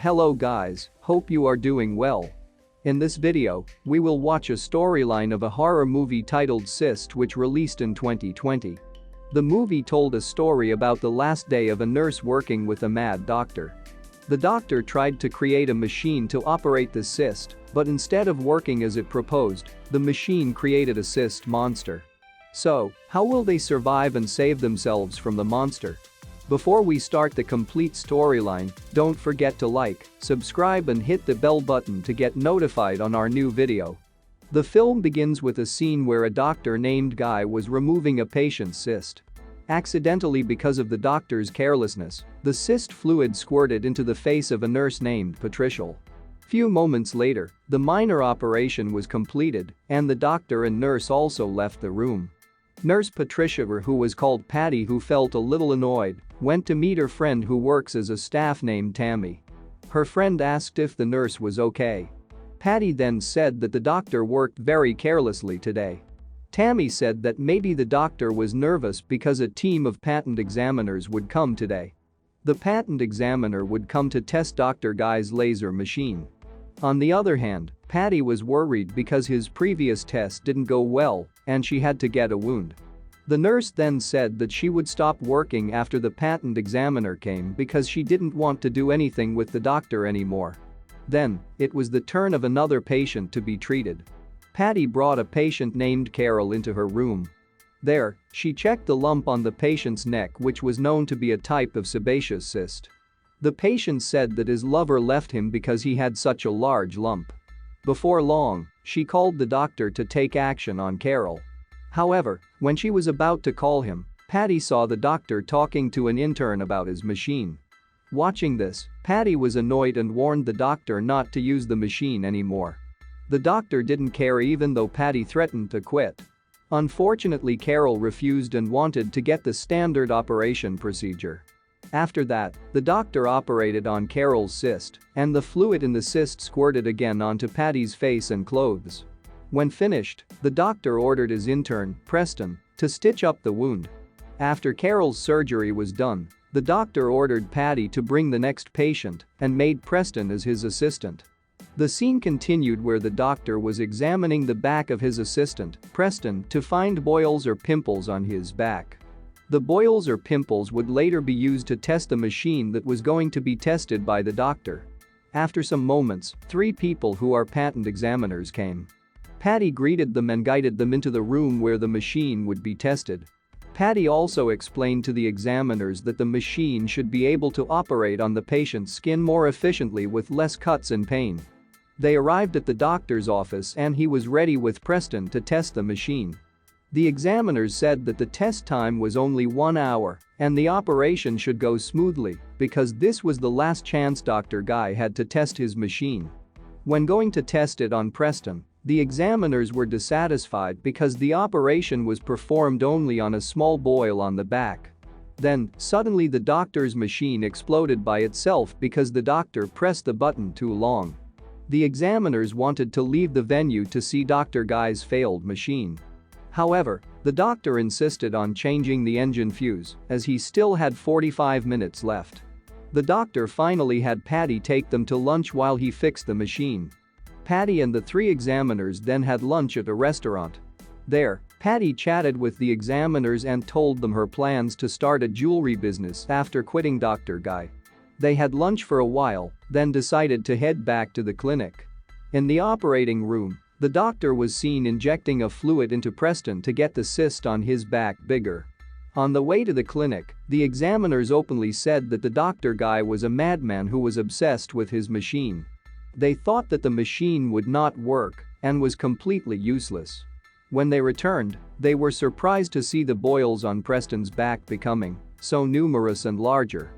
Hello guys, hope you are doing well. In this video, we will watch a storyline of a horror movie titled Cyst which released in 2020. The movie told a story about the last day of a nurse working with a mad doctor. The doctor tried to create a machine to operate the cyst, but instead of working as it proposed, the machine created a cyst monster. So, how will they survive and save themselves from the monster? Before we start the complete storyline, don't forget to like, subscribe and hit the bell button to get notified on our new video. The film begins with a scene where a doctor named Guy was removing a patient's cyst. Accidentally, because of the doctor's carelessness, the cyst fluid squirted into the face of a nurse named Patricia. Few moments later, the minor operation was completed and the doctor and nurse also left the room. Nurse Patricia, who was called Patty, who felt a little annoyed, went to meet her friend who works as a staff named Tammy. Her friend asked if the nurse was okay. Patty then said that the doctor worked very carelessly today. Tammy said that maybe the doctor was nervous because a team of patent examiners would come today. The patent examiner would come to test Dr. Guy's laser machine. On the other hand, Patty was worried because his previous test didn't go well and she had to get a wound. The nurse then said that she would stop working after the patent examiner came because she didn't want to do anything with the doctor anymore. Then, it was the turn of another patient to be treated. Patty brought a patient named Carol into her room. There, she checked the lump on the patient's neck, which was known to be a type of sebaceous cyst. The patient said that his lover left him because he had such a large lump. Before long, she called the doctor to take action on Carol. However, when she was about to call him, Patty saw the doctor talking to an intern about his machine. Watching this, Patty was annoyed and warned the doctor not to use the machine anymore. The doctor didn't care even though Patty threatened to quit. Unfortunately, Carol refused and wanted to get the standard operation procedure. After that, the doctor operated on Carol's cyst, and the fluid in the cyst squirted again onto Patty's face and clothes. When finished, the doctor ordered his intern, Preston, to stitch up the wound. After Carol's surgery was done, the doctor ordered Patty to bring the next patient and made Preston as his assistant. The scene continued where the doctor was examining the back of his assistant, Preston, to find boils or pimples on his back. The boils or pimples would later be used to test the machine that was going to be tested by the doctor. After some moments, 3 people who are patent examiners came. Patty greeted them and guided them into the room where the machine would be tested. Patty also explained to the examiners that the machine should be able to operate on the patient's skin more efficiently with less cuts and pain. They arrived at the doctor's office and he was ready with Preston to test the machine. The examiners said that the test time was only 1 hour and the operation should go smoothly because this was the last chance Dr. Guy had to test his machine. When going to test it on Preston, the examiners were dissatisfied because the operation was performed only on a small boil on the back. Then, suddenly the doctor's machine exploded by itself because the doctor pressed the button too long. The examiners wanted to leave the venue to see Dr. Guy's failed machine. However, the doctor insisted on changing the engine fuse as he still had 45 minutes left. The doctor finally had Patty take them to lunch while he fixed the machine. Patty and the 3 examiners then had lunch at a restaurant. There, Patty chatted with the examiners and told them her plans to start a jewelry business after quitting Dr. Guy. They had lunch for a while, then decided to head back to the clinic. In the operating room, the doctor was seen injecting a fluid into Preston to get the cyst on his back bigger. On the way to the clinic, the examiners openly said that the Dr. Guy was a madman who was obsessed with his machine. They thought that the machine would not work and was completely useless. When they returned, they were surprised to see the boils on Preston's back becoming so numerous and larger.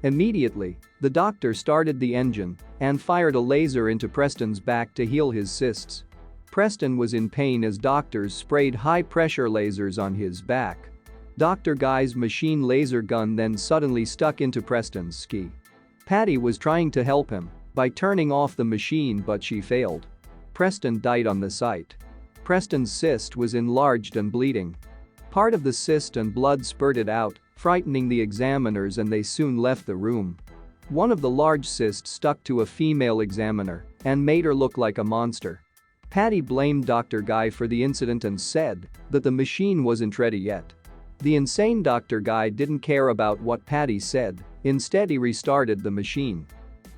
Immediately, the doctor started the engine and fired a laser into Preston's back to heal his cysts. Preston was in pain as doctors sprayed high-pressure lasers on his back. Dr. Guy's machine laser gun then suddenly stuck into Preston's ski. Patty was trying to help him by turning off the machine, but she failed. Preston died on the site. Preston's cyst was enlarged and bleeding. Part of the cyst and blood spurted out, frightening the examiners, and they soon left the room. One of the large cysts stuck to a female examiner and made her look like a monster. Patty blamed Dr. Guy for the incident and said that the machine wasn't ready yet. The insane Dr. Guy didn't care about what Patty said, instead he restarted the machine.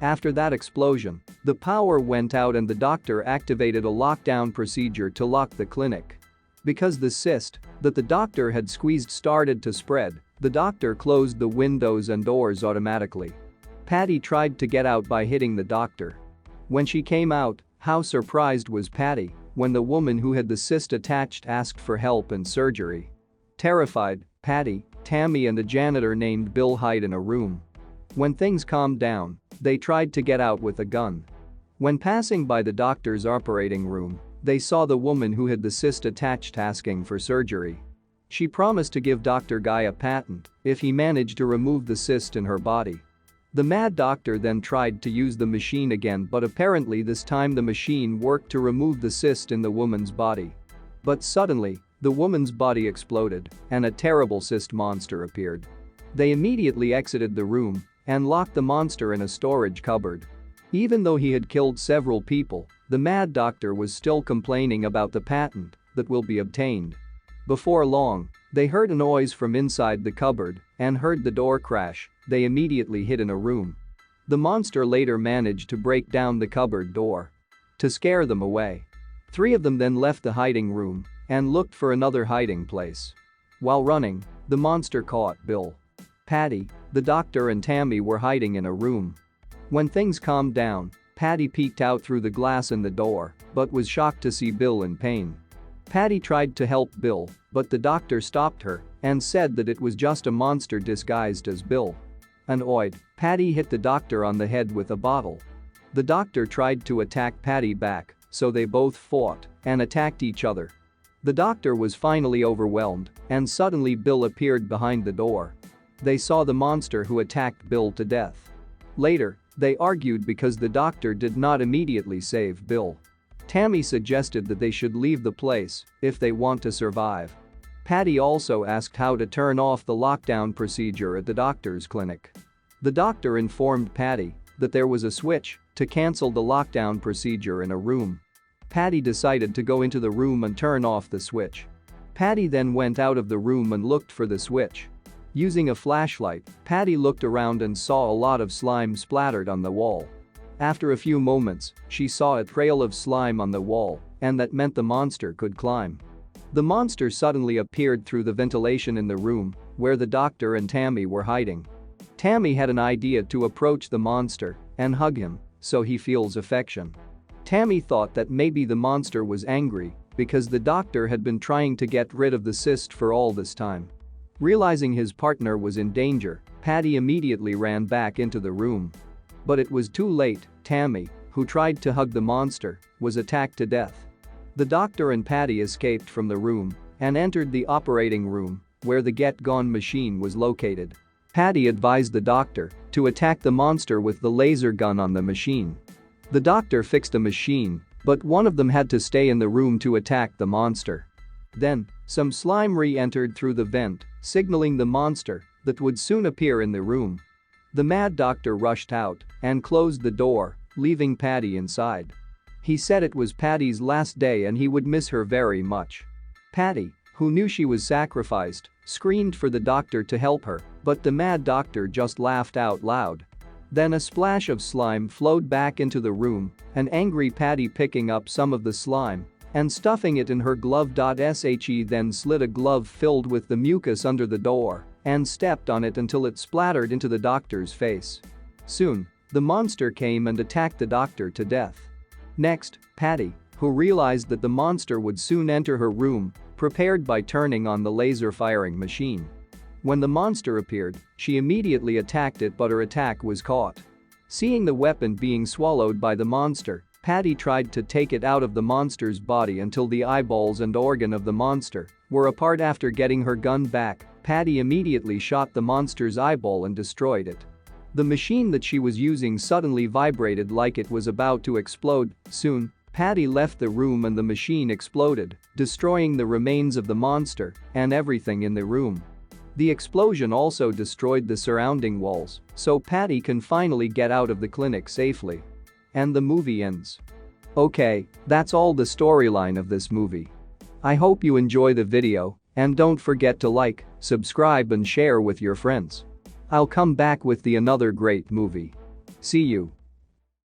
After that explosion, the power went out and the doctor activated a lockdown procedure to lock the clinic. Because the cyst that the doctor had squeezed started to spread, the doctor closed the windows and doors automatically. Patty tried to get out by hitting the doctor. When she came out, how surprised was Patty when the woman who had the cyst attached asked for help and surgery. Terrified, Patty, Tammy and a janitor named Bill hide in a room. When things calmed down, they tried to get out with a gun. When passing by the doctor's operating room, they saw the woman who had the cyst attached asking for surgery. She promised to give Dr. Guy a patent if he managed to remove the cyst in her body. The mad doctor then tried to use the machine again, but apparently this time the machine worked to remove the cyst in the woman's body. But suddenly, the woman's body exploded and a terrible cyst monster appeared. They immediately exited the room and locked the monster in a storage cupboard. Even though he had killed several people, the mad doctor was still complaining about the patent that will be obtained. Before long, they heard a noise from inside the cupboard and heard the door crash. They immediately hid in a room. The monster later managed to break down the cupboard door. To scare them away, 3 of them then left the hiding room and looked for another hiding place. While running, the monster caught Bill. Patty, the doctor and Tammy were hiding in a room. When things calmed down, Patty peeked out through the glass in the door but was shocked to see Bill in pain. Patty tried to help Bill, but the doctor stopped her and said that it was just a monster disguised as Bill. Annoyed, Patty hit the doctor on the head with a bottle. The doctor tried to attack Patty back, so they both fought and attacked each other. The doctor was finally overwhelmed, and suddenly Bill appeared behind the door. They saw the monster who attacked Bill to death. Later, they argued because the doctor did not immediately save Bill. Tammy suggested that they should leave the place if they want to survive. Patty also asked how to turn off the lockdown procedure at the doctor's clinic. The doctor informed Patty that there was a switch to cancel the lockdown procedure in a room. Patty decided to go into the room and turn off the switch. Patty then went out of the room and looked for the switch. Using a flashlight, Patty looked around and saw a lot of slime splattered on the wall. After a few moments, she saw a trail of slime on the wall, and that meant the monster could climb. The monster suddenly appeared through the ventilation in the room where the doctor and Tammy were hiding. Tammy had an idea to approach the monster and hug him so he feels affection. Tammy thought that maybe the monster was angry because the doctor had been trying to get rid of the cyst for all this time. Realizing his partner was in danger, Patty immediately ran back into the room. But it was too late. Tammy, who tried to hug the monster, was attacked to death. The doctor and Patty escaped from the room and entered the operating room where the Get Gone machine was located. Patty advised the doctor to attack the monster with the laser gun on the machine. The doctor fixed a machine, but one of them had to stay in the room to attack the monster. Then, some slime re-entered through the vent, signaling the monster that would soon appear in the room. The mad doctor rushed out and closed the door, leaving Patty inside. He said it was Patty's last day and he would miss her very much. Patty, who knew she was sacrificed, screamed for the doctor to help her, but the mad doctor just laughed out loud. Then a splash of slime flowed back into the room, an angry Patty picking up some of the slime and stuffing it in her glove. She then slid a glove filled with the mucus under the door and stepped on it until it splattered into the doctor's face. Soon, the monster came and attacked the doctor to death. Next, Patty, who realized that the monster would soon enter her room, prepared by turning on the laser firing machine. When the monster appeared, she immediately attacked it, but her attack was caught. Seeing the weapon being swallowed by the monster, Patty tried to take it out of the monster's body until the eyeballs and organ of the monster were apart. After getting her gun back, Patty immediately shot the monster's eyeball and destroyed it. The machine that she was using suddenly vibrated like it was about to explode. Soon, Patty left the room and the machine exploded, destroying the remains of the monster and everything in the room. The explosion also destroyed the surrounding walls, so Patty can finally get out of the clinic safely. And the movie ends. Okay, that's all the storyline of this movie. I hope you enjoy the video, and don't forget to like, subscribe and share with your friends. I'll come back with another great movie. See you.